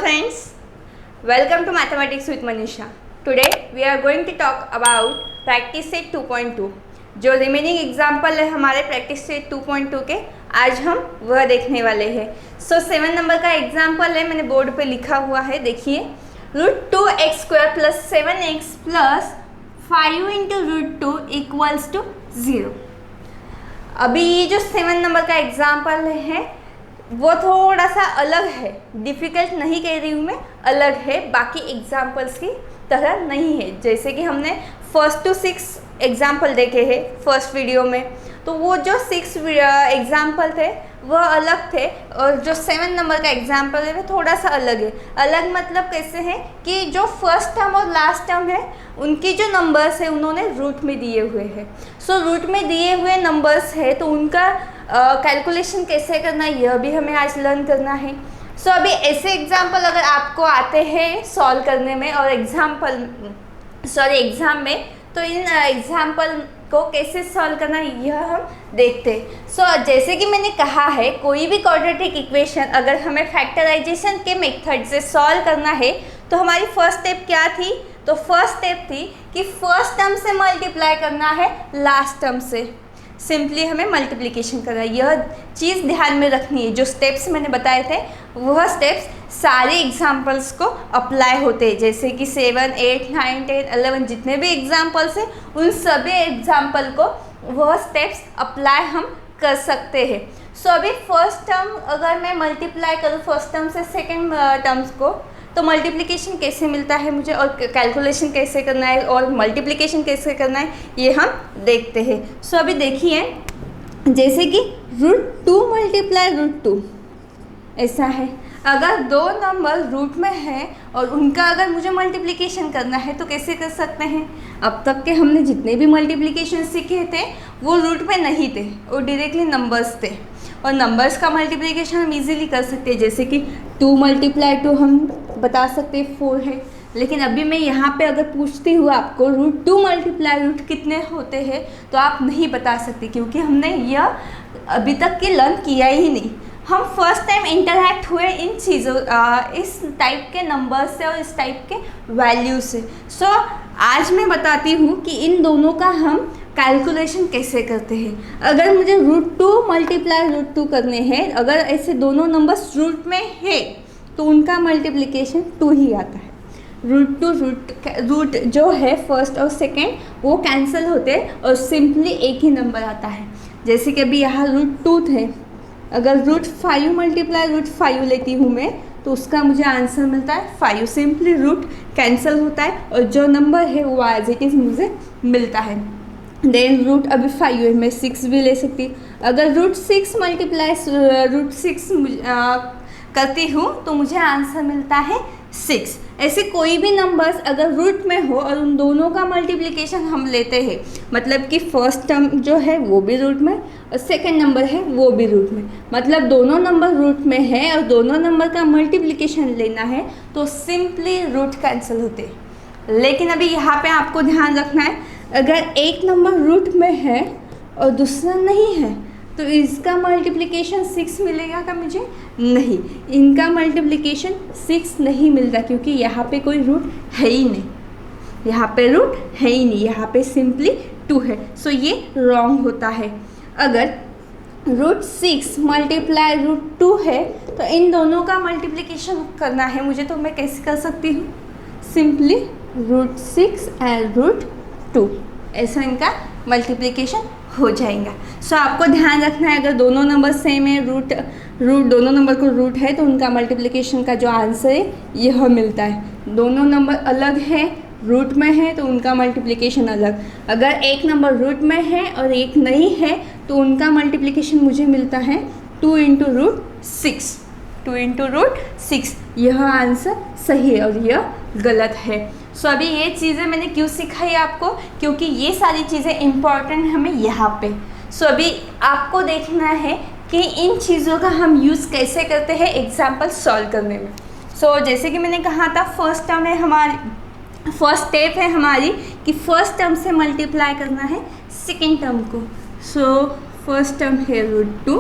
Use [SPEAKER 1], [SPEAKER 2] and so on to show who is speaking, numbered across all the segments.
[SPEAKER 1] friends, welcome to Mathematics with Manisha. Today we are going to talk about practice set 2.2. जो remaining example है हमारे practice set 2.2 के, आज हम वह देखने वाले हैं। 7 नंबर का एग्जाम्पल है, मैंने बोर्ड पे लिखा हुआ है, देखिए। √2x² + 7x + 5 × √2 = 0। अभी ये जो 7 नंबर का एग्जाम्पल है वो थोड़ा सा अलग है, डिफ़िकल्ट नहीं कह रही हूँ मैं, अलग है, बाकी एग्जाम्पल्स की तरह नहीं है। जैसे कि हमने 1 to 6 एग्जाम्पल देखे हैं फर्स्ट वीडियो में, तो वो जो 6 एग्जाम्पल थे वह अलग थे, और जो 7 नंबर का एग्जाम्पल है वो थोड़ा सा अलग है। अलग मतलब कैसे है कि जो फर्स्ट टर्म और लास्ट टर्म है उनकी जो नंबर्स है उन्होंने रूट में दिए हुए हैं। रूट में दिए हुए नंबर्स है तो उनका कैलकुलेशन कैसे करना है यह भी हमें आज लर्न करना है। अभी ऐसे एग्जाम्पल अगर आपको आते हैं सॉल्व करने में और एग्ज़ाम में, तो इन एग्जाम्पल को कैसे सॉल्व करना है यह हम देखते हैं। जैसे कि मैंने कहा है, कोई भी क्वाड्रेटिक इक्वेशन अगर हमें फैक्टराइजेशन के मेथड से सॉल्व करना है तो हमारी फर्स्ट स्टेप क्या थी? तो फर्स्ट स्टेप थी कि फर्स्ट टर्म से मल्टीप्लाई करना है लास्ट टर्म से, सिंपली हमें मल्टीप्लिकेशन करना है। यह चीज़ ध्यान में रखनी है। जो स्टेप्स मैंने बताए थे वह स्टेप्स सारे एग्जाम्पल्स को अप्लाई होते हैं, जैसे कि 7, 8, 9, 10, 11 जितने भी एग्जाम्पल्स हैं उन सभी एग्जाम्पल को वह स्टेप्स अप्लाई हम कर सकते हैं। अभी फर्स्ट टर्म अगर मैं मल्टीप्लाई करूँ फर्स्ट टर्म से सेकेंड टर्म्स को, तो मल्टीप्लिकेशन कैसे मिलता है मुझे और कैलकुलेशन कैसे करना है और मल्टीप्लिकेशन कैसे करना है ये हम देखते हैं। अभी देखिए, जैसे कि √2 × √2 ऐसा है। अगर दो नंबर रूट में है और उनका अगर मुझे मल्टीप्लिकेशन करना है तो कैसे कर सकते हैं? अब तक के हमने जितने भी मल्टीप्लिकेशन सीखे थे वो रूट में नहीं थे, वो डायरेक्टली नंबर्स थे, और नंबर्स का मल्टीप्लिकेशन हम इजीली कर सकते हैं। जैसे कि 2 × 2 हम बता सकते हैं 4 है, लेकिन अभी मैं यहाँ पे अगर पूछती हूँ आपको √2 × कितने होते हैं तो आप नहीं बता सकते, क्योंकि हमने यह अभी तक के लर्न किया ही नहीं। हम फर्स्ट टाइम इंटरैक्ट हुए इन चीज़ों इस टाइप के नंबर से और इस टाइप के वैल्यू से। आज मैं बताती हूँ कि इन दोनों का हम कैलकुलेशन कैसे करते हैं। अगर मुझे √2 × √2 करने हैं, अगर ऐसे दोनों नंबर्स रूट में है तो उनका मल्टीप्लिकेशन 2 ही आता है। रूट जो है फर्स्ट और सेकेंड वो कैंसिल होते हैं और सिंपली एक ही नंबर आता है। जैसे कि अभी यहाँ √2 थे, अगर √5 × √5 लेती हूँ मैं तो उसका मुझे आंसर मिलता है 5। सिंपली रूट कैंसिल होता है और जो नंबर है वो एज इट इज़ मुझे मिलता है। देन रूट अभी 5 है, मैं 6 भी ले सकती हूँ। अगर √6 √6 करती हूँ तो मुझे आंसर मिलता है 6। ऐसे कोई भी नंबर्स अगर रूट में हो और उन दोनों का मल्टीप्लिकेशन हम लेते हैं, मतलब कि फर्स्ट टर्म जो है वो भी रूट में और सेकंड नंबर है वो भी रूट में, मतलब दोनों नंबर रूट में है और दोनों नंबर का मल्टीप्लिकेशन लेना है तो सिंपली रूट कैंसिल होते हैं। लेकिन अभी यहाँ पे आपको ध्यान रखना है, अगर एक नंबर रूट में है और दूसरा नहीं है तो इसका मल्टीप्लिकेशन 6 मिलेगा क्या मुझे? नहीं, इनका मल्टीप्लिकेशन 6 नहीं मिलता, क्योंकि यहाँ पे कोई रूट है ही नहीं, यहाँ पे रूट है ही नहीं, यहाँ पे सिंपली 2 है। ये रॉन्ग होता है। अगर √6 × √2 है तो इन दोनों का मल्टीप्लिकेशन करना है मुझे, तो मैं कैसे कर सकती हूँ? सिंपली √6 and √2 ऐसा इनका मल्टीप्लिकेशन हो जाएगा। आपको ध्यान रखना है, अगर दोनों नंबर सेम है, रूट दोनों नंबर को रूट है तो उनका मल्टीप्लिकेशन का जो आंसर है यह मिलता है। दोनों नंबर अलग है, रूट में है तो उनका मल्टीप्लिकेशन अलग। अगर एक नंबर रूट में है और एक नहीं है तो उनका मल्टीप्लिकेशन मुझे मिलता है 2 × √6। 2 × √6 यह आंसर सही है और यह गलत है। अभी ये चीज़ें मैंने क्यों सिखाई आपको? क्योंकि ये सारी चीज़ें इम्पॉर्टेंट हमें यहाँ पे। अभी आपको देखना है कि इन चीज़ों का हम यूज़ कैसे करते हैं एग्जाम्पल सॉल्व करने में। जैसे कि मैंने कहा था फर्स्ट टर्म है हमारी, फर्स्ट स्टेप है हमारी कि फर्स्ट टर्म से मल्टीप्लाई करना है सेकेंड टर्म को। फर्स्ट टर्म है √2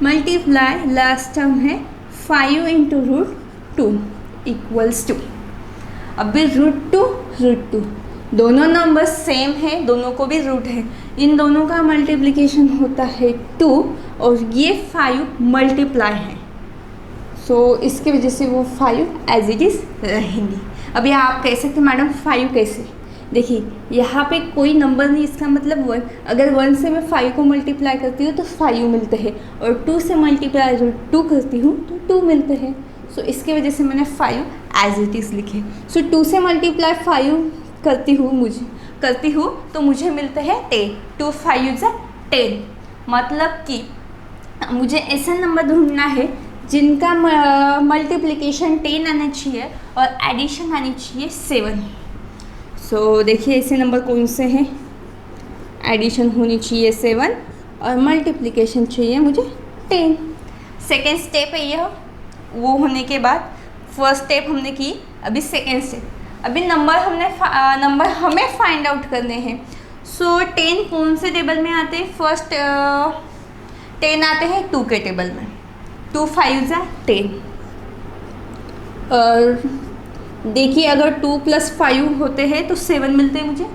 [SPEAKER 1] मल्टीप्लाई लास्ट टर्म है 5 × √2 इक्वल्स टू, अभी √2 दोनों नंबर सेम है, दोनों को भी रूट है, इन दोनों का मल्टीप्लिकेशन होता है 2 और ये 5 मल्टीप्लाई है, सो इसकी वजह से वो 5 एज इट इज़ रहेंगी। अभी आप कह सकते मैडम 5 कैसे, देखिए यहाँ पे कोई नंबर नहीं, इसका मतलब 1, अगर 1 से मैं 5 को मल्टीप्लाई करती हूँ तो 5 मिलते हैं, और 2 से मल्टीप्लाई √2 करती हूँ तो 2 मिलते हैं, सो इसकी वजह से मैंने 5 एज इट इज़ लिखे। सो 2 से मल्टीप्लाई 5 करती हूँ तो मुझे मिलते हैं 10, 2 5 10, मतलब कि मुझे ऐसा नंबर ढूंढना है जिनका मल्टीप्लिकेशन 10 आना चाहिए और एडिशन आनी चाहिए 7। सो देखिए ऐसे नंबर कौन से हैं, एडिशन होनी चाहिए 7 और मल्टीप्लिकेशन चाहिए मुझे 10। सेकेंड स्टेप है यह, वो होने के बाद फर्स्ट स्टेप हमने की, अभी सेकेंड स्टेप, अभी नंबर हमें फाइंड आउट करने हैं। सो 10 कौन से टेबल में आते हैं, फर्स्ट 10 आते हैं 2 के टेबल में, 2 5 10, और देखिए अगर 2 + 5 होते हैं तो 7 मिलते हैं मुझे,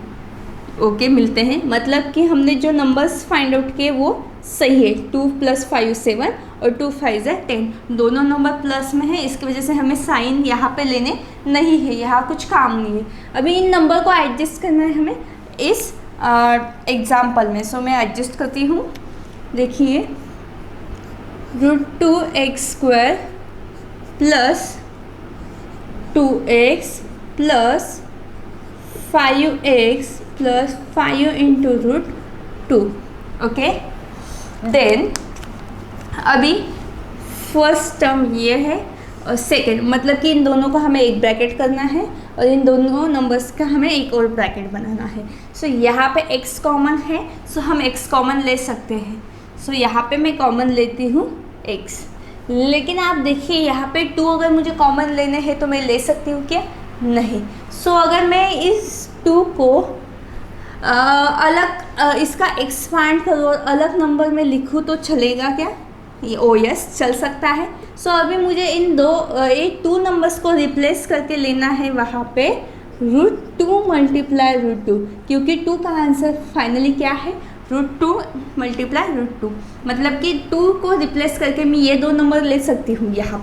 [SPEAKER 1] ओके मिलते हैं, मतलब कि हमने जो नंबर्स फाइंड आउट किए वो सही है, 2 + 5 7 और 2 5 10, दोनों नंबर प्लस में है, इसकी वजह से हमें साइन यहाँ पे लेने नहीं है, यहाँ कुछ काम नहीं है। अभी इन नंबर को एडजस्ट करना है हमें इस एग्जाम्पल में, सो मैं एडजस्ट करती हूँ। देखिए √2x² + 2x + 5x + 5 × √2, okay. Then अभी फर्स्ट टर्म ये है और सेकंड, मतलब कि इन दोनों को हमें एक ब्रैकेट करना है और इन दोनों नंबर्स का हमें एक और ब्रैकेट बनाना है। सो यहाँ पे x कॉमन है, सो हम x कॉमन ले सकते हैं, सो यहाँ पे मैं कॉमन लेती हूँ x, लेकिन आप देखिए यहाँ पे 2 अगर मुझे कॉमन लेने हैं तो मैं ले सकती हूँ क्या, नहीं। सो अगर मैं इस 2 को अलग इसका एक्सपांड करूँ और अलग नंबर में लिखूँ तो चलेगा क्या, ये यस चल सकता है। सो अभी मुझे इन 2 नंबर्स को रिप्लेस करके लेना है वहाँ पे √2 × √2, क्योंकि 2 का आंसर फाइनली क्या है, √2 × √2, मतलब कि 2 को रिप्लेस करके मैं ये 2 नंबर ले सकती हूँ यहाँ।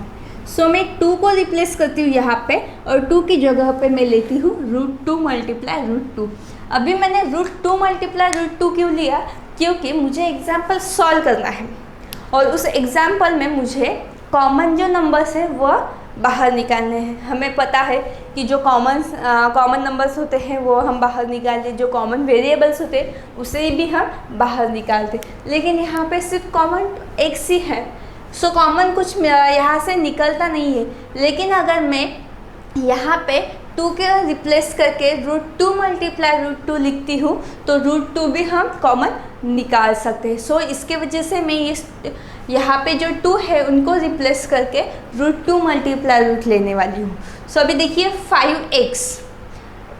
[SPEAKER 1] सो मैं 2 को रिप्लेस करती हूँ यहाँ पे और 2 की जगह पे मैं लेती हूँ √2 × √2। अभी मैंने √2 × √2 क्यों लिया, क्योंकि मुझे एग्जाम्पल सॉल्व करना है और उस एग्जाम्पल में मुझे कॉमन जो नंबर्स है वह बाहर निकालने हैं। हमें पता है कि जो कॉमन नंबर्स होते हैं वो हम बाहर निकालते, जो कॉमन वेरिएबल्स होते हैं उसे भी हम बाहर निकालते, लेकिन यहाँ पे सिर्फ कॉमन x ही है, सो कॉमन कुछ यहाँ से निकलता नहीं है। लेकिन अगर मैं यहाँ पे 2 के रिप्लेस करके √2 × √2 लिखती हूँ तो √2 भी हम कॉमन निकाल सकते हैं। सो इसके वजह से मैं यहाँ पे जो 2 है उनको रिप्लेस करके √2 × लेने वाली हूँ। सो अभी देखिए 5x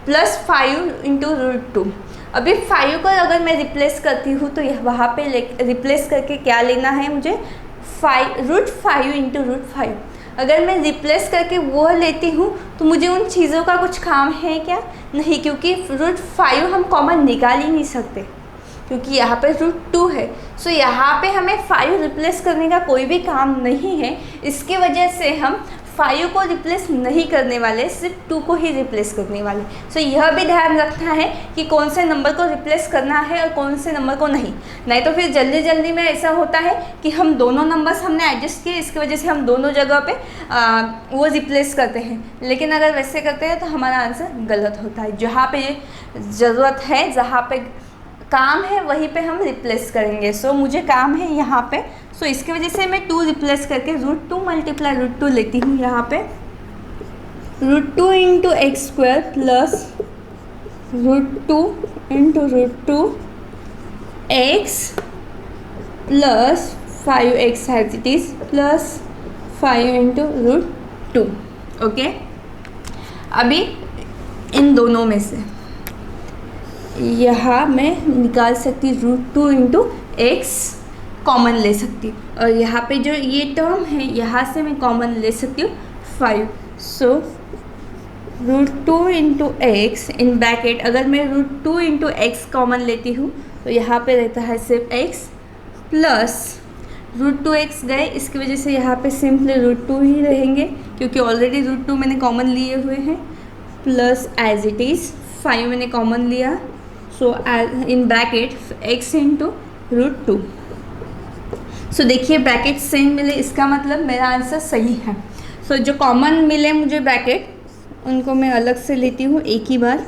[SPEAKER 1] + 5 × √2, अभी 5 को अगर मैं रिप्लेस करती हूँ तो वहाँ पे रिप्लेस करके क्या लेना है मुझे, √5 × √5। अगर मैं रिप्लेस करके वो लेती हूँ तो मुझे उन चीज़ों का कुछ काम है क्या, नहीं, क्योंकि √5 हम कॉमन निकाल ही नहीं सकते क्योंकि यहाँ पे √2 है। सो यहाँ पे हमें 5 रिप्लेस करने का कोई भी काम नहीं है, इसकी वजह से हम 5 को रिप्लेस नहीं करने वाले, सिर्फ 2 को ही रिप्लेस करने वाले। सो यह भी ध्यान रखना है कि कौन से नंबर को रिप्लेस करना है और कौन से नंबर को नहीं तो फिर जल्दी जल्दी में ऐसा होता है कि हम दोनों नंबर्स हमने एडजस्ट किए, इसकी वजह से हम दोनों जगह पे वो रिप्लेस करते हैं, लेकिन अगर वैसे करते हैं तो हमारा आंसर गलत होता है। जहाँ पे ज़रूरत है, जहाँ पे काम है वहीं पे हम रिप्लेस करेंगे। सो मुझे काम है यहाँ पे, सो इसकी वजह से मैं 2 रिप्लेस करके √2 × √2 लेती हूँ यहाँ पे, √2 × x² + √2 × √2 x + 5x as it is + 5 × √2, okay. अभी इन दोनों में से यहाँ मैं निकाल सकती √2 × x कॉमन ले सकती हूँ और यहाँ पे जो ये टर्म है यहाँ से मैं कॉमन ले सकती हूँ 5। सो √2 इंटू एक्स इन ब्रैकेट, अगर मैं √2 इंटू एक्स कॉमन लेती हूँ तो यहाँ पे रहता है सिर्फ x प्लस √2x गए, इसकी वजह से यहाँ पे सिंपली √2 ही रहेंगे क्योंकि ऑलरेडी √2 मैंने कॉमन लिए हुए हैं, प्लस एज इट इज़ 5 मैंने कॉमन लिया, सो इन ब्रैकेट x इंटू √2। सो देखिए ब्रैकेट सेम मिले, इसका मतलब मेरा आंसर सही है। सो जो कॉमन मिले मुझे ब्रैकेट, उनको मैं अलग से लेती हूँ एक ही बार।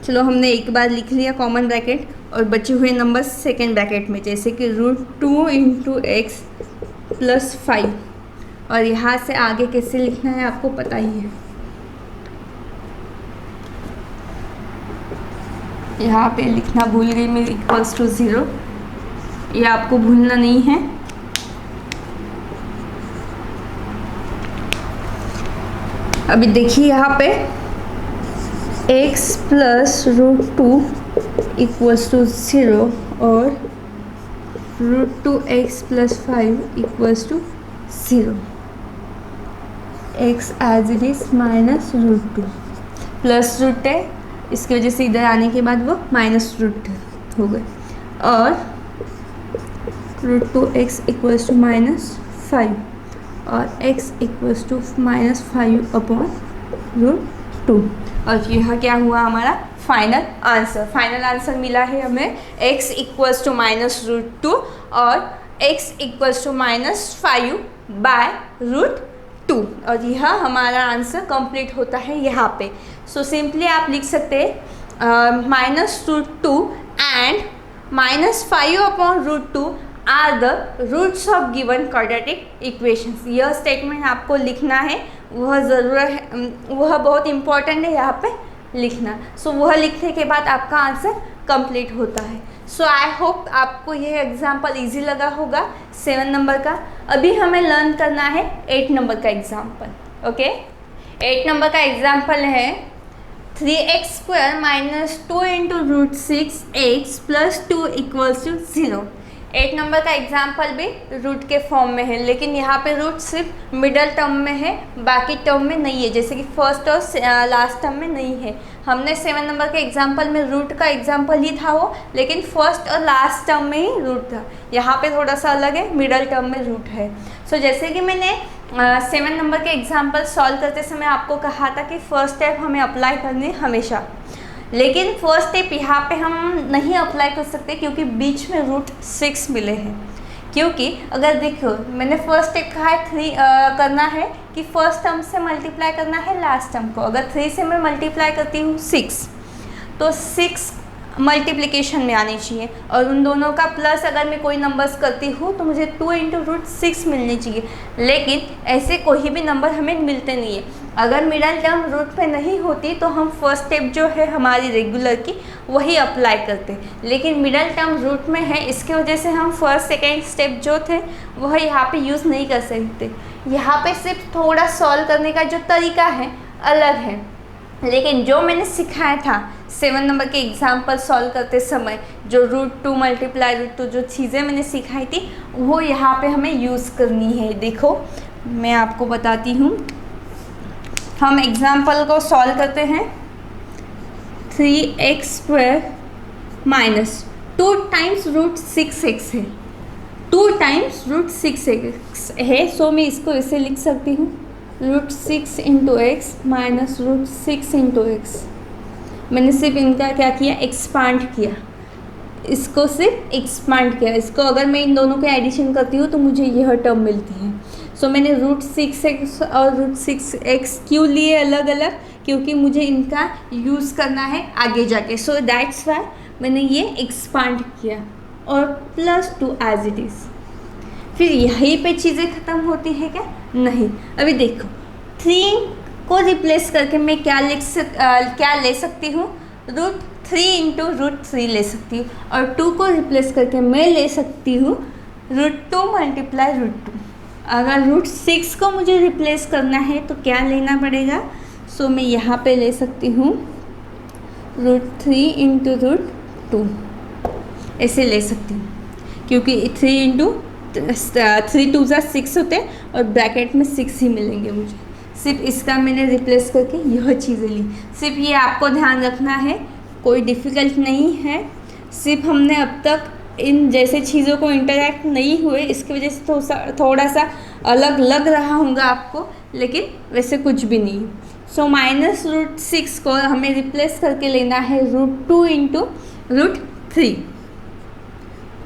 [SPEAKER 1] चलो हमने एक बार लिख लिया कॉमन ब्रैकेट, और बचे हुए नंबर सेकेंड ब्रैकेट में, जैसे कि √2 इंटू एक्स प्लस 5, और यहाँ से आगे कैसे लिखना है आपको पता ही है। यहाँ पे लिखना भूल गई मैं, इक्वल्स टू 0, ये आपको भूलना नहीं है। अभी देखिए यहाँ पे x प्लस √2 इक्वल्स टू 0 और √2x plus 5 equals to 0, x as it is minus √2 plus root है, इसकी वजह से इधर आने के बाद वो माइनस रूट हो गए, और √2x इक्वल्स टू -5 और x इक्वल्स टू -5/√2। और यह क्या हुआ हमारा फाइनल आंसर। फाइनल आंसर मिला है हमें x इक्वल्स टू -√2 और x इक्वल्स टू -5/√2, और यह हमारा आंसर कंप्लीट होता है यहाँ पे। सो सिंपली आप लिख सकते हैं -√2 and -5/√2 are the roots of given quadratic equations. यह स्टेटमेंट आपको लिखना है, वह बहुत इम्पॉर्टेंट है यहाँ पे लिखना। सो वह लिखने के बाद आपका आंसर कंप्लीट होता है। सो आई होप आपको यह एग्जाम्पल इजी लगा होगा 7 नंबर का। अभी हमें लर्न करना है 8 नंबर का एग्जाम्पल। ओके, 8 नंबर का एग्जाम्पल है 3x² - 2 into √6x plus 2 equals to 0। 8 number का एग्जाम्पल भी रूट के फॉर्म में है, लेकिन यहाँ पे रूट सिर्फ मिडल टर्म में है, बाकी टर्म में नहीं है, जैसे कि फर्स्ट और लास्ट टर्म में नहीं है। हमने 7 नंबर के एग्जाम्पल में रूट का एग्जाम्पल ही था वो, लेकिन फर्स्ट और लास्ट टर्म में ही रूट था। यहाँ पे थोड़ा सा अलग है, मिडल टर्म में रूट है। सो जैसे कि मैंने 7 नंबर के एग्जाम्पल सॉल्व करते समय आपको कहा था कि फर्स्ट स्टेप हमें अप्लाई करने हमेशा, लेकिन फर्स्ट स्टेप यहाँ पे हम नहीं अप्लाई कर सकते क्योंकि बीच में √6 मिले हैं। क्योंकि अगर देखो मैंने फर्स्ट स्टेप कहा है 3 करना है कि फर्स्ट टर्म से मल्टीप्लाई करना है लास्ट टर्म को। अगर 3 से मैं मल्टीप्लाई करती हूँ 6, तो 6 मल्टीप्लिकेशन में आनी चाहिए, और उन दोनों का प्लस अगर मैं कोई नंबर्स करती हूँ तो मुझे 2 इंटू √6 मिलनी चाहिए, लेकिन ऐसे कोई भी नंबर हमें मिलते नहीं है। अगर मिडल टर्म रूट पे नहीं होती तो हम फर्स्ट स्टेप जो है हमारी रेगुलर की वही अप्लाई करते, लेकिन मिडल टर्म रूट में है, इसकी वजह से हम फर्स्ट सेकेंड स्टेप जो थे वह यहाँ पे यूज़ नहीं कर सकते। यहाँ पे सिर्फ थोड़ा सॉल्व करने का जो तरीका है अलग है, लेकिन जो मैंने सिखाया था 7 नंबर के एग्जाम्पल सॉल्व करते समय, जो √2 मल्टीप्लाई √2 जो चीज़ें मैंने सिखाई थी वो यहाँ पे हमें यूज़ करनी है। देखो मैं आपको बताती हूँ, हम एग्जाम्पल को सॉल्व करते हैं। 3x² - 2 टाइम्स √6x है, 2 टाइम्स √6x है। सो मैं इसको ऐसे लिख सकती हूँ √6 into x minus √6 into x. मैंने सिर्फ इनका क्या किया, एक्सपांड किया, इसको सिर्फ एक्सपांड किया। इसको अगर मैं इन दोनों के एडिशन करती हूँ तो मुझे यह टर्म मिलती है। सो मैंने √6x और √6x क्यों लिए अलग अलग, क्योंकि मुझे इनका यूज़ करना है आगे जाके। सो दैट्स वाई मैंने ये एक्सपांड किया, और +2 एज इट इज़। फिर यहीं पे चीज़ें ख़त्म होती है क्या? नहीं। अभी देखो 3 को रिप्लेस करके मैं क्या ले सकती हूँ, √3 इंटू √3 ले सकती हूँ, और 2 को रिप्लेस करके मैं ले सकती हूँ √2 मल्टीप्लाई √2। अगर √6 को मुझे रिप्लेस करना है तो क्या लेना पड़ेगा? सो मैं यहाँ पे ले सकती हूँ √3 इंटू √2, ऐसे ले सकती हूँ, क्योंकि 3 इंटू 3 2 6 होते हैं और ब्रैकेट में 6 ही मिलेंगे मुझे। सिर्फ इसका मैंने रिप्लेस करके यह चीज़ें ली। सिर्फ ये आपको ध्यान रखना है, कोई डिफ़िकल्ट नहीं है। सिर्फ हमने अब तक इन जैसे चीज़ों को इंटरैक्ट नहीं हुए, इसकी वजह से थोड़ा सा अलग लग रहा होगा आपको, लेकिन वैसे कुछ भी नहीं। सो -√6 को हमें रिप्लेस करके लेना है √2 इंटू √3।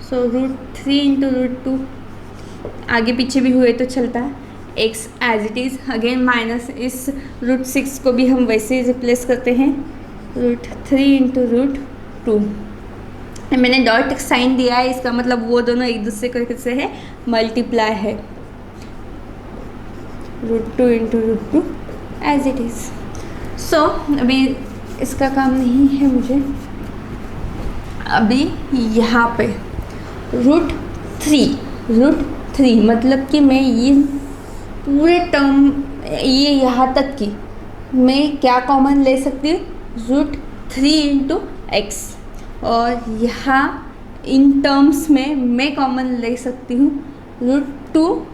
[SPEAKER 1] सो √3 इंटू √2, आगे पीछे भी हुए तो चलता है। x as it is, again minus इस √6 को भी हम वैसे ही रिप्लेस करते हैं √3 इंटू √2। मैंने डॉट साइन दिया है, इसका मतलब वो दोनों एक दूसरे को से है मल्टीप्लाई है। √2 इंटू √2 एज इट इज़। सो अभी इसका काम नहीं है मुझे। अभी यहाँ पे √3 मतलब कि मैं ये पूरे टर्म, ये यहाँ तक की मैं क्या कॉमन ले सकती हूँ, √3 इंटू एक्स, और यहाँ इन टर्म्स में मैं कॉमन ले सकती हूँ √2,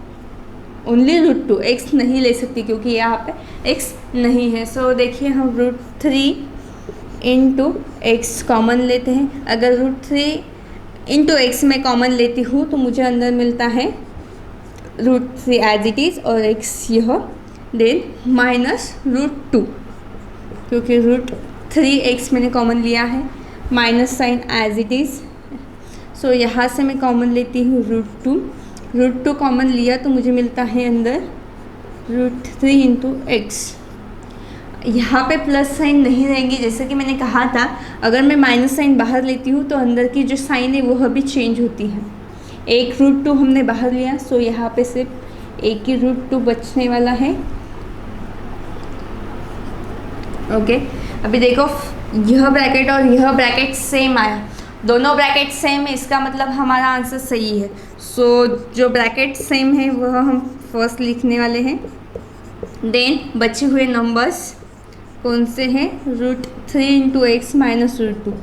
[SPEAKER 1] ओनली √2, एक्स नहीं ले सकती क्योंकि यहाँ पे एक्स नहीं है। सो देखिए हम √3 इंटू एक्स कॉमन लेते हैं। अगर √3 इंटू एक्स में कॉमन लेती हूँ तो मुझे अंदर मिलता है √3 एज इट इज़ और एक्स यह, देन -√2 क्योंकि √3x मैंने कॉमन लिया है, minus sine as it is. So यहाँ से मैं कॉमन लेती हूँ √2 कॉमन लिया तो मुझे मिलता है अंदर √3 इंटू एक्स। यहाँ पे प्लस साइन नहीं रहेंगी, जैसे कि मैंने कहा था अगर मैं माइनस साइन बाहर लेती हूँ तो अंदर की जो साइन है वह भी चेंज होती है। एक √2 हमने बाहर लिया, सो यहाँ पे सिर्फ एक ही √2 बचने वाला है। ओके, अभी देखो यह ब्रैकेट और यह ब्रैकेट सेम आया, दोनों ब्रैकेट सेम है, इसका मतलब हमारा आंसर सही है। सो जो ब्रैकेट सेम है वह हम फर्स्ट लिखने वाले हैं। देन बचे हुए नंबर्स कौन से हैं, √3 इंटू एक्स माइनस √2।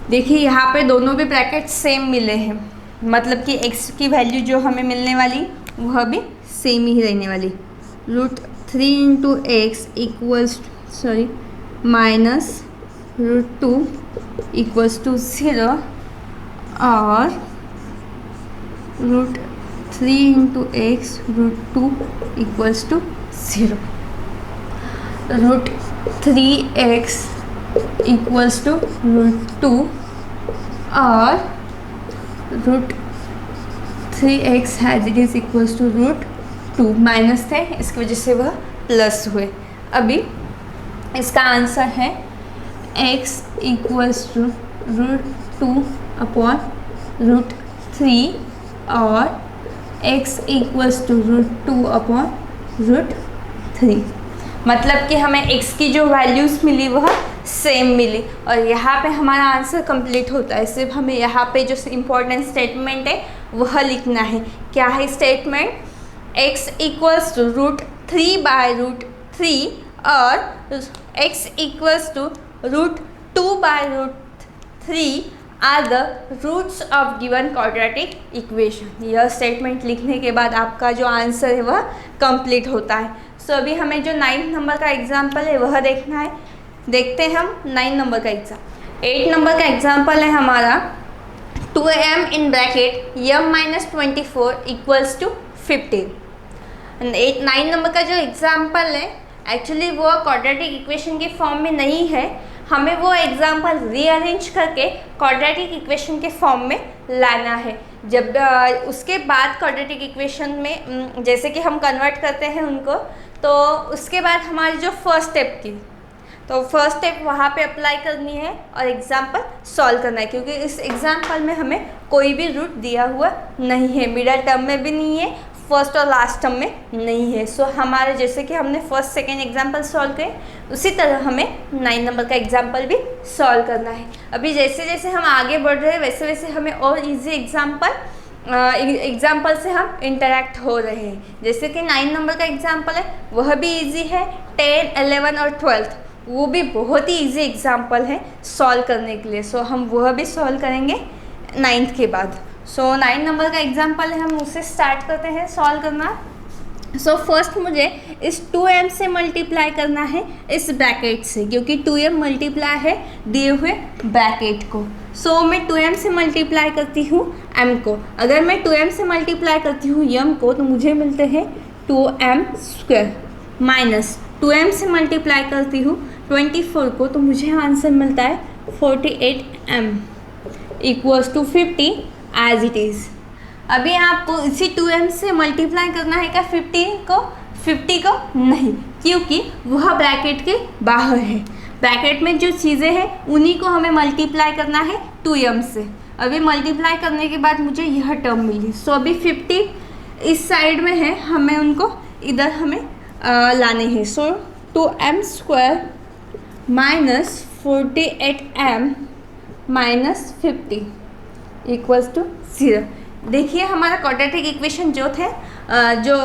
[SPEAKER 1] देखिए यहाँ पे दोनों भी ब्रैकेट सेम मिले हैं, मतलब कि x की वैल्यू जो हमें मिलने वाली वह भी सेम ही रहने वाली। √3 into x equals minus √2 equals to 0 और √3 into x √2 equals to 0। √3x equals to √2 और √3x has it is equals to √2। Minus थे इसकी वजह से वह प्लस हुए। अभी इसका आंसर है x इक्वल्स टू √2 अपॉन √3 और x इक्वल्स टू √2 अपॉन √3। मतलब कि हमें x की जो वैल्यूज़ मिली वह सेम मिली और यहाँ पे हमारा आंसर कंप्लीट होता है। सिर्फ हमें यहाँ पे जो इम्पोर्टेंट स्टेटमेंट है वह लिखना है। क्या है statement, x equals to √3 by √3 और x equals to √2 by √3 are the roots of given quadratic equation. यह स्टेटमेंट लिखने के बाद आपका जो आंसर है वह कंप्लीट होता है। सो अभी हमें जो 9 नंबर का एग्जाम्पल है वह देखना है। देखते हैं हम 9 नंबर का एग्जाम। 8 नंबर का एग्जाम्पल है हमारा 2m in bracket m-24 equals to 15। 9 number का जो एग्जाम्पल है एक्चुअली वो क्वाड्रेटिक इक्वेशन के फॉर्म में नहीं है, हमें वो एग्जाम्पल रीअरेंज करके क्वाड्रेटिक इक्वेशन के फॉर्म में लाना है। जब उसके बाद क्वाड्रेटिक इक्वेशन में जैसे कि हम कन्वर्ट करते हैं उनको, तो उसके बाद हमारी जो फर्स्ट स्टेप थी तो फर्स्ट स्टेप वहाँ पे अप्लाई करनी है और एग्जाम्पल सॉल्व करना है, क्योंकि इस एग्जाम्पल में हमें कोई भी रूट दिया हुआ नहीं है, मिडल टर्म में भी नहीं है, फर्स्ट और लास्ट टर्म में नहीं है। सो हमारे जैसे कि हमने फर्स्ट सेकेंड एग्जाम्पल सॉल्व करे उसी तरह हमें 9 नंबर का एग्जाम्पल भी सॉल्व करना है। अभी जैसे जैसे हम आगे बढ़ रहे हैं वैसे वैसे हमें और इजी एग्जाम्पल से हम इंटरेक्ट हो रहे हैं। जैसे कि 9 नंबर का एग्जाम्पल है वह भी इजी है, 10, 11 और 12 वो भी बहुत ही इजी एग्जाम्पल है सॉल्व करने के लिए। सो हम वह भी सॉल्व करेंगे 9th के बाद। सो 9 नंबर का एग्जाम्पल है, हम उससे स्टार्ट करते हैं सॉल्व करना। सो फर्स्ट मुझे इस 2m से मल्टीप्लाई करना है इस ब्रैकेट से, क्योंकि 2m मल्टीप्लाई है दिए हुए ब्रैकेट को। सो मैं 2m से मल्टीप्लाई करती हूँ m को। अगर मैं 2m से मल्टीप्लाई करती हूँ m को तो मुझे मिलते हैं 2m स्क्वायर, माइनस 2m से मल्टीप्लाई करती हूँ 24 को तो मुझे आंसर मिलता है 48m equals to 50 as it is. अभी आपको इसी 2m से मल्टीप्लाई करना है क्या 50 को नहीं, क्योंकि वह ब्रैकेट के बाहर है। ब्रैकेट में जो चीज़ें हैं उन्हीं को हमें मल्टीप्लाई करना है 2m से। अभी मल्टीप्लाई करने के बाद मुझे यह टर्म मिली। सो अभी 50 इस साइड में है, हमें उनको इधर हमें लाने हैं। So 2m square minus 48m minus 50 equals to 0। देखिए हमारा क्वाड्रेटिक इक्वेशन जो थे जो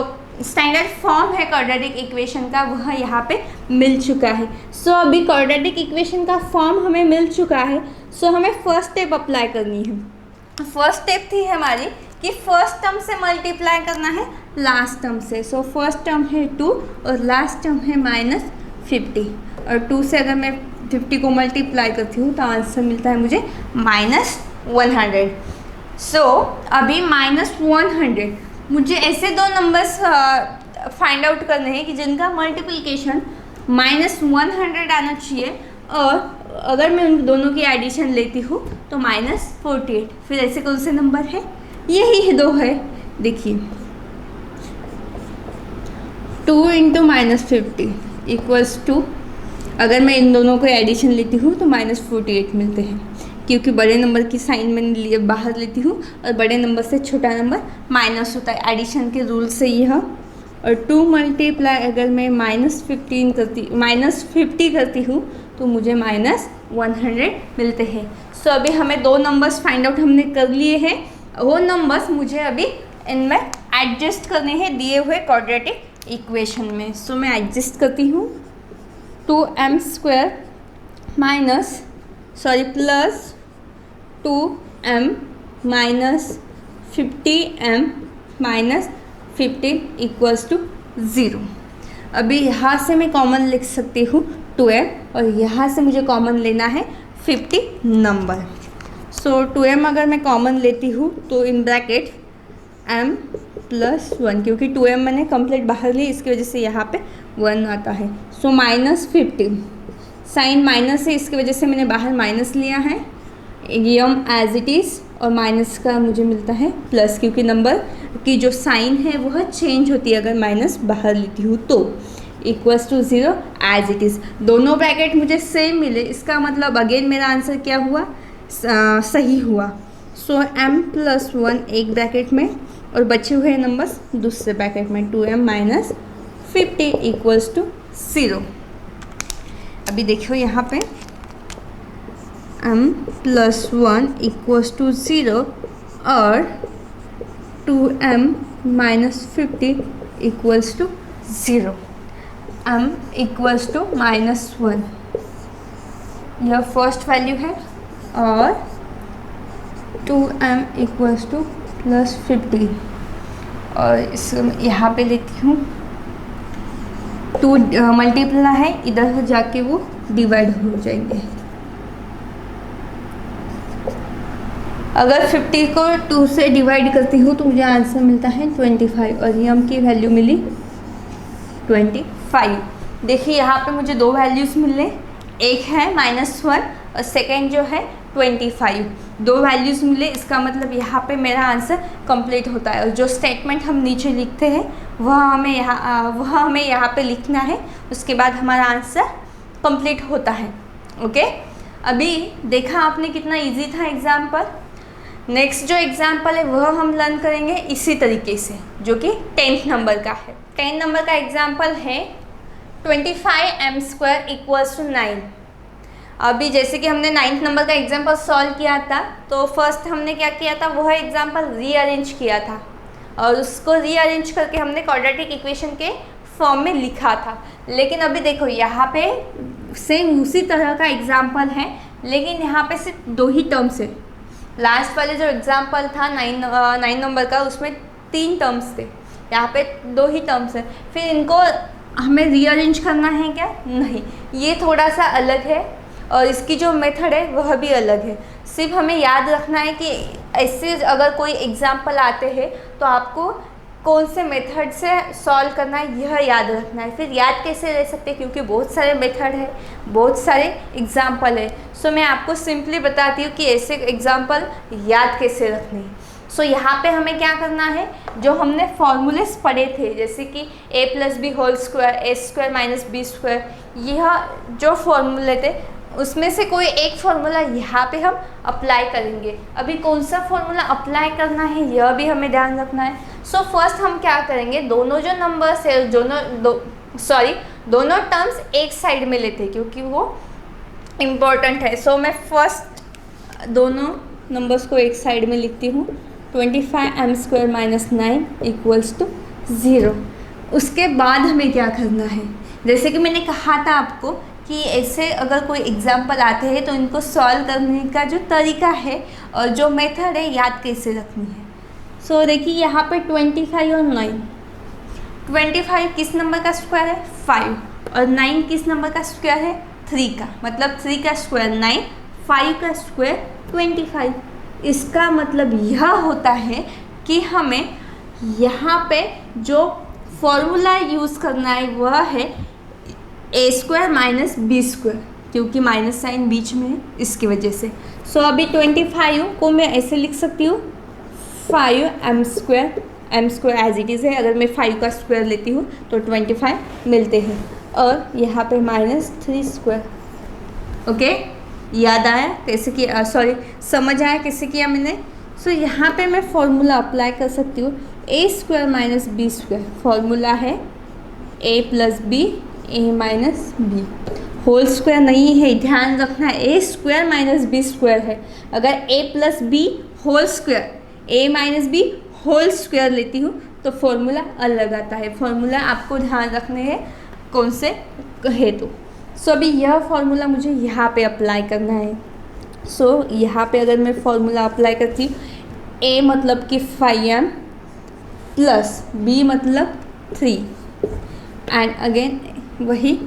[SPEAKER 1] स्टैंडर्ड फॉर्म है क्वाड्रेटिक इक्वेशन का वह यहाँ पे मिल चुका है। सो अभी क्वाड्रेटिक इक्वेशन का फॉर्म हमें मिल चुका है। सो हमें फर्स्ट स्टेप अप्लाई करनी है। फर्स्ट स्टेप थी हमारी कि फर्स्ट टर्म से मल्टीप्लाई करना है लास्ट टर्म से। सो फर्स्ट टर्म है 2 और लास्ट टर्म है माइनस 50, और 2 से अगर मैं 50 को मल्टीप्लाई करती हूँ तो आंसर मिलता है मुझे माइनस 100। सो अभी माइनस 100 मुझे ऐसे दो नंबर्स फाइंड आउट करने हैं कि जिनका मल्टीप्लिकेशन माइनस 100 आना चाहिए, और अगर मैं उन दोनों की एडिशन लेती हूँ तो माइनस 48। फिर ऐसे कौन से नंबर है, यही दो है। देखिए 2 इंटू माइनस 50 इक्वल्स टू, अगर मैं इन दोनों को एडिशन लेती हूँ तो माइनस 48 मिलते हैं, क्योंकि बड़े नंबर की साइन मैंने बाहर लेती हूँ और बड़े नंबर से छोटा नंबर माइनस होता है एडिशन के रूल से यह। और 2 मल्टीप्लाई अगर मैं माइनस 50 करती हूँ तो मुझे माइनस 100 मिलते हैं। सो अभी हमें दो नंबर्स फाइंड आउट हमने कर लिए हैं, वो नंबर्स मुझे अभी इनमें एडजस्ट करने हैं दिए हुए क्वाड्रेटिक इक्वेशन में। सो मैं एडजस्ट करती हूँ 2m square plus 2m minus 50m minus 50 equals to 0। अभी यहाँ से मैं कॉमन लिख सकती हूँ 2m, और यहाँ से मुझे कॉमन लेना है 50 नंबर। सो 2m अगर मैं कॉमन लेती हूँ तो इन ब्रैकेट m प्लस 1, क्योंकि 2m मैंने कंप्लीट बाहर ली इसकी वजह से यहाँ पे 1 आता है। सो माइनस 50, साइन माइनस है इसकी वजह से मैंने बाहर माइनस लिया है, यम एज इट इज़, और माइनस का मुझे मिलता है प्लस, क्योंकि नंबर की जो साइन है वह चेंज होती है अगर माइनस बाहर लेती हूँ तो। Equals to 0 as it is. दोनों ब्रैकेट मुझे सेम मिले, इसका मतलब अगेन मेरा आंसर क्या हुआ, सही हुआ। सो m प्लस 1 एक ब्रैकेट में और बचे हुए नंबर्स दूसरे ब्रैकेट में 2m माइनस 50 इक्वल्स टू 0। अभी देखो यहाँ पे m प्लस 1 इक्वल्स टू 0 और 2m minus 50 equals to 0। m equals to minus 1 यह फर्स्ट वैल्यू है, और 2m इक्वल्स टू प्लस 50, और इस यहाँ पे लेती हूँ 2 मल्टीप्लाई है, इधर जाके वो डिवाइड हो जाएंगे। अगर 50 को 2 से डिवाइड करती हूँ तो मुझे आंसर मिलता है 25, और ये m की वैल्यू मिली 25। देखिए यहाँ पे मुझे दो वैल्यूज़ मिले, एक है -1 और सेकेंड जो है 25। दो वैल्यूज़ मिले, इसका मतलब यहाँ पे मेरा आंसर कंप्लीट होता है। और जो स्टेटमेंट हम नीचे लिखते हैं वह हमें यहाँ पे लिखना है, उसके बाद हमारा आंसर कंप्लीट होता है। ओके, अभी देखा आपने कितना इजी था एग्जाम्पल। नेक्स्ट जो एग्जाम्पल है वह हम लर्न करेंगे इसी तरीके से, जो कि 10th नंबर का है। 10 नंबर का एग्जाम्पल है 25m² इक्वल्स टू 9। अभी जैसे कि हमने 9th नंबर का एग्जाम्पल सॉल्व किया था, तो फर्स्ट हमने क्या किया था, वह एग्जाम्पल रीअरेंज किया था, और उसको रीअरेंज करके हमने क्वाड्रेटिक इक्वेशन के फॉर्म में लिखा था। लेकिन अभी देखो यहाँ पे सेम उसी तरह का एग्जाम्पल है, लेकिन यहाँ पे सिर्फ 2 ही टर्म्स है। लास्ट वाले जो एग्जाम्पल था 9 नंबर का, उसमें 3 टर्म्स थे। यहाँ पे 2 ही टर्म्स हैं, फिर इनको हमें रीअरेंज करना है क्या? नहीं, ये थोड़ा सा अलग है और इसकी जो मेथड है वह भी अलग है। सिर्फ हमें याद रखना है कि ऐसे अगर कोई एग्जाम्पल आते हैं तो आपको कौन से मेथड से सॉल्व करना है यह याद रखना है। फिर याद कैसे रह सकते हैं, क्योंकि बहुत सारे मेथड है, बहुत सारे एग्जाम्पल है। सो मैं आपको सिंपली बताती हूँ कि ऐसे एग्जाम्पल याद कैसे रखने हैं। सो यहाँ पे हमें क्या करना है, जो हमने फॉर्मूलेस पढ़े थे जैसे कि a+b² a² - b², यह जो फॉर्मूले थे उसमें से कोई एक फार्मूला यहाँ पे हम अप्लाई करेंगे। अभी कौन सा फार्मूला अप्लाई करना है यह भी हमें ध्यान रखना है। सो फर्स्ट हम क्या करेंगे, दोनों जो नंबर्स है दोनों टर्म्स एक साइड में लेते हैं क्योंकि वो इम्पोर्टेंट है। सो मैं फर्स्ट दोनों नंबर्स को एक साइड में लिखती हूँ। 25m² - 9 = 0। उसके बाद हमें क्या करना है, जैसे कि मैंने कहा था आपको कि ऐसे अगर कोई एग्जाम्पल आते हैं तो इनको सॉल्व करने का जो तरीका है और जो मेथड है याद कैसे रखनी है। सो देखिए यहाँ पे 25 और 9, 25 किस नंबर का स्क्वायर है? 5, और 9 किस नंबर का स्क्वायर है? 3 का, मतलब 3 का स्क्वायर 9, 5 का स्क्वायर 25। इसका मतलब यह होता है कि हमें यहाँ पे जो फॉर्मूला यूज़ करना है वह है a² - b², क्योंकि माइनस साइन बीच में है इसकी वजह से। सो अभी 25 को मैं ऐसे लिख सकती हूँ 5m², m² as it is है। अगर मैं 5 का स्क्वायर लेती हूँ तो 25 मिलते हैं, और यहाँ पे -3²। ओके, याद आया कैसे किया, समझ आया कैसे किया मैंने। सो यहाँ पे मैं फॉर्मूला अप्लाई कर सकती हूँ a² - b²। फॉर्मूला है a+b a-b, होल स्क्वायर नहीं है, ध्यान रखना है, a² - b² है। अगर a+b whole square a-b whole square लेती हूँ तो फॉर्मूला अलग आता है। फॉर्मूला आपको ध्यान रखने हैं कौन से कहे तो। सो अभी यह फॉर्मूला मुझे यहाँ पे अप्लाई करना है। सो यहाँ पे अगर मैं फॉर्मूला अप्लाई करती हूँ, a मतलब कि 5m प्लस b मतलब 3, एंड अगेन वही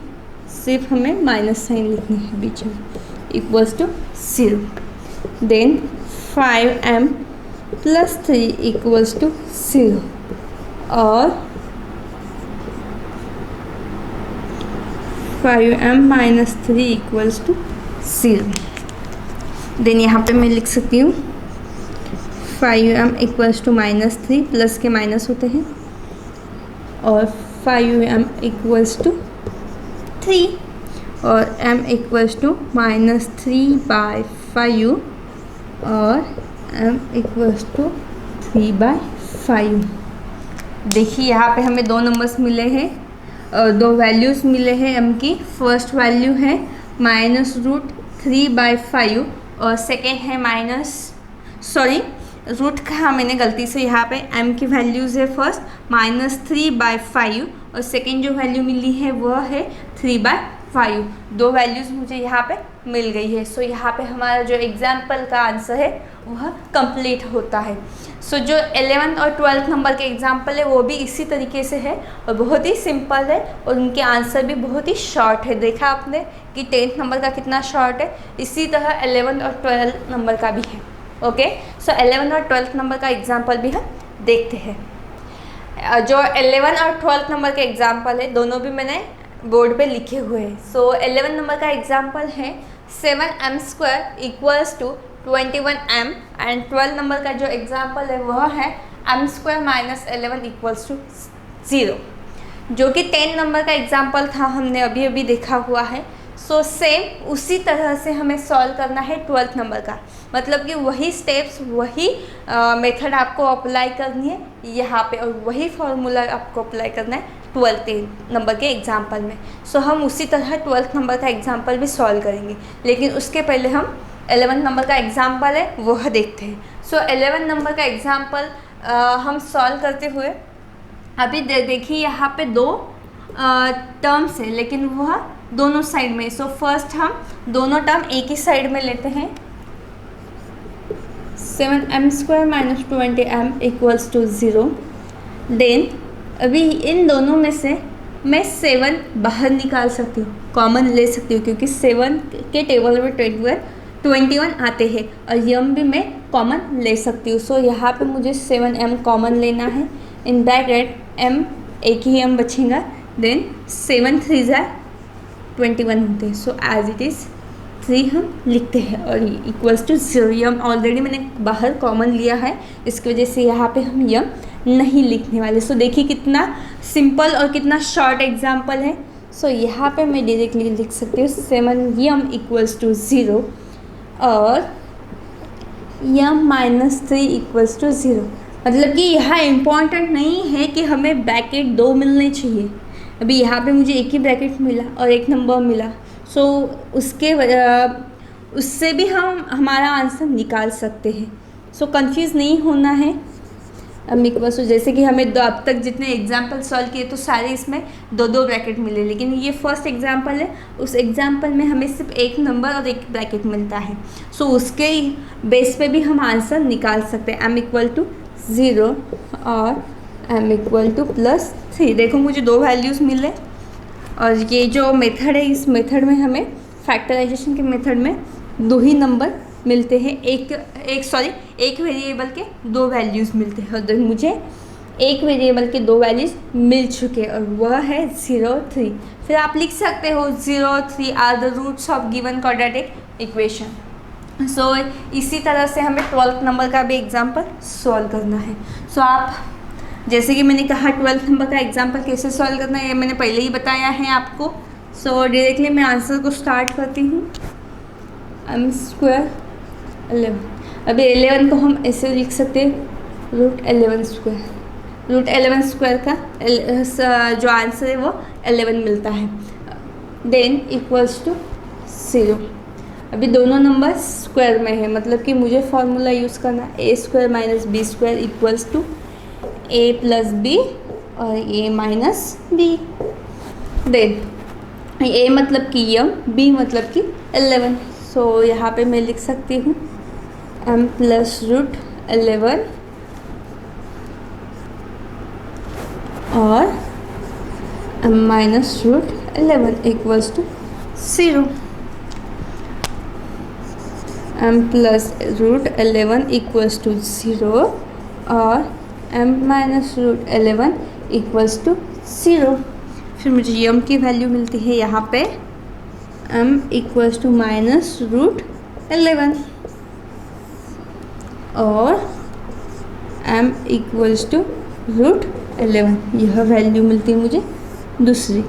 [SPEAKER 1] सिर्फ हमें माइनस साइन लिखनी है बीच में, =0। देन 5m + 3 = 0, और 5m - 3 = 0। देन यहाँ पे मैं लिख सकती हूँ 5m = -3, प्लस के माइनस होते हैं, और 5m = 3, और m = -3/5, और m = 3/5। देखिए यहाँ पे हमें दो नंबर्स मिले हैं, दो वैल्यूज़ मिले हैं m की। फर्स्ट वैल्यू है -√3/5 और सेकेंड है रूट का मैंने गलती से यहाँ पे m की वैल्यूज़ है फर्स्ट -3/5 और सेकेंड जो वैल्यू मिली है वह है 3/5। दो वैल्यूज़ मुझे यहाँ पे मिल गई है। सो यहाँ पे हमारा जो एग्जाम्पल का आंसर है वह कंप्लीट होता है। सो जो 11th और 12th नंबर के एग्जाम्पल है वो भी इसी तरीके से है और बहुत ही सिंपल है, और उनके आंसर भी बहुत ही शॉर्ट है। देखा आपने कि 10th नंबर का कितना शॉर्ट है, इसी तरह 11th और 12th नंबर का भी है। ओके, सो 11th और 12th नंबर का एग्जाम्पल भी हम देखते हैं। जो 11th और 12th नंबर के एग्जाम्पल है दोनों भी मैंने बोर्ड पे लिखे हुए हैं। सो 11th नंबर का एग्जाम्पल है 7m² = 21m, and 12th number का जो एग्जाम्पल है वह है m² - 11 = 0, जो कि 10 नंबर का एग्जाम्पल था, हमने अभी अभी देखा हुआ है। सो सेम उसी तरह से हमें सॉल्व करना है 12th नंबर का, मतलब कि वही स्टेप्स वही मेथड आपको अप्लाई करनी है यहाँ पे, और वही फॉर्मूला आपको अप्लाई करना है 12th नंबर के एग्जाम्पल में। सो हम उसी तरह 12th नंबर का एग्जाम्पल भी सॉल्व करेंगे, लेकिन उसके पहले हम 11th नंबर का एग्जाम्पल है वह देखते हैं। सो 11th नंबर का एग्जाम्पल हम सॉल्व करते हुए अभी देखिए यहाँ पे दो टर्म्स है, लेकिन वह दोनों साइड में। सो फर्स्ट हम दोनों टर्म एक ही साइड में लेते हैं। 7m² - 20m = 0। देन अभी इन दोनों में से मैं 7 बाहर निकाल सकती हूँ, कॉमन ले सकती हूँ, क्योंकि 7 के टेबल में 21 आते हैं और यम भी मैं कॉमन ले सकती हूँ। सो यहाँ पे मुझे 7m कॉमन लेना है। इन ब्रैकेट m एक ही m बचेगा, देन 7 3 21 होते हैं। सो एज इट इज़ 3 हम लिखते हैं और इक्वल्स टू 0। यम ऑलरेडी मैंने बाहर कॉमन लिया है, इसकी वजह से यहाँ पे हम यम नहीं लिखने वाले। सो देखिए कितना सिंपल और कितना शॉर्ट एग्जाम्पल है। सो यहाँ पे मैं डायरेक्टली लिख सकती हूँ 7m इक्वल्स टू 0 और m - 3 इक्वल्स टू 0। मतलब कि यहाँ इम्पॉर्टेंट नहीं है कि हमें ब्रैकेट 2 मिलने चाहिए। अभी यहाँ पे मुझे एक ही ब्रैकेट मिला और एक नंबर मिला, सो उससे भी हम हमारा आंसर निकाल सकते हैं। सो कंफ्यूज नहीं होना है। अब इक्वल्स जैसे कि हमें अब तक जितने एग्जाम्पल सॉल्व किए तो सारे इसमें 2 ब्रैकेट मिले, लेकिन ये फर्स्ट एग्जाम्पल है, उस एग्जाम्पल में हमें सिर्फ एक नंबर और एक ब्रैकेट मिलता है। सो उसके बेस पे भी हम आंसर निकाल सकते हैं। m इक्वल टू 0 और m इक्वल टू +3। देखो मुझे 2 वैल्यूज़ मिले और ये जो मेथड है, इस मेथड में हमें फैक्टराइजेशन के मेथड में 2 ही नंबर मिलते हैं। एक वेरिएबल के 2 वैल्यूज़ मिलते हैं और मुझे एक वेरिएबल के 2 वैल्यूज़ मिल चुके हैं और वह है 0 और 3। फिर आप लिख सकते हो 0 और 3 are the roots of given quadratic equation. So इसी तरह से हमें 12th नंबर का भी एग्जाम्पल सॉल्व करना है। सो आप जैसे कि मैंने कहा 12th नंबर का एग्जाम्पल कैसे सॉल्व करना है ये मैंने पहले ही बताया है आपको। सो डायरेक्टली मैं आंसर को स्टार्ट करती हूँ। m² 11। अभी 11 को हम ऐसे लिख सकते हैं √11²। √11² का जो आंसर है वो 11 मिलता है। Then equals to 0। अभी दोनों नंबर स्क्वायर में है, मतलब कि मुझे फॉर्मूला यूज़ करना a² - b² equals to a + b और a - b। देन a मतलब कि m, b मतलब कि 11। सो यहाँ पे मैं लिख सकती हूँ m + √11 और m - √11 equals to 0। m + √11 equals to 0 और m - √11 इक्वल्स टू 0। फिर मुझे m की वैल्यू मिलती है यहाँ पे m इक्वल्स टू -√11 और m इक्वल्स टू √11। यह वैल्यू मिलती है मुझे दूसरी।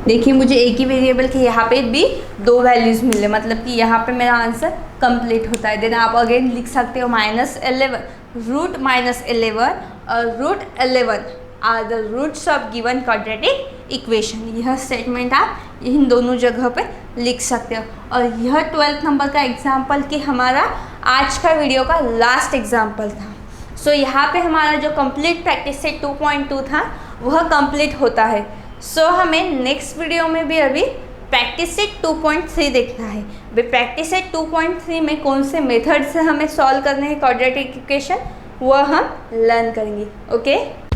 [SPEAKER 1] देखिए मुझे एक ही वेरिएबल के यहाँ पे भी 2 वैल्यूज़ मिले, मतलब कि यहाँ पे मेरा आंसर कंप्लीट होता है। देन आप अगेन लिख सकते हो -11 √-11 और √11 are the roots of given quadratic equation. यह स्टेटमेंट आप इन दोनों जगह पे लिख सकते हो। और यह 12th नंबर का एग्जाम्पल कि हमारा आज का वीडियो का लास्ट एग्जाम्पल था। सो यहाँ पे हमारा जो कंप्लीट प्रैक्टिस सेट 2.2 था वह कंप्लीट होता है। सो हमें नेक्स्ट वीडियो में भी अभी प्रैक्टिस सेट 2.3 देखना है। वे प्रैक्टिस सेट 2.3 में कौन से मेथड से हमें सॉल्व करने हैं क्वाड्रेटिक इक्वेशन, वह हम लर्न करेंगे। ओके।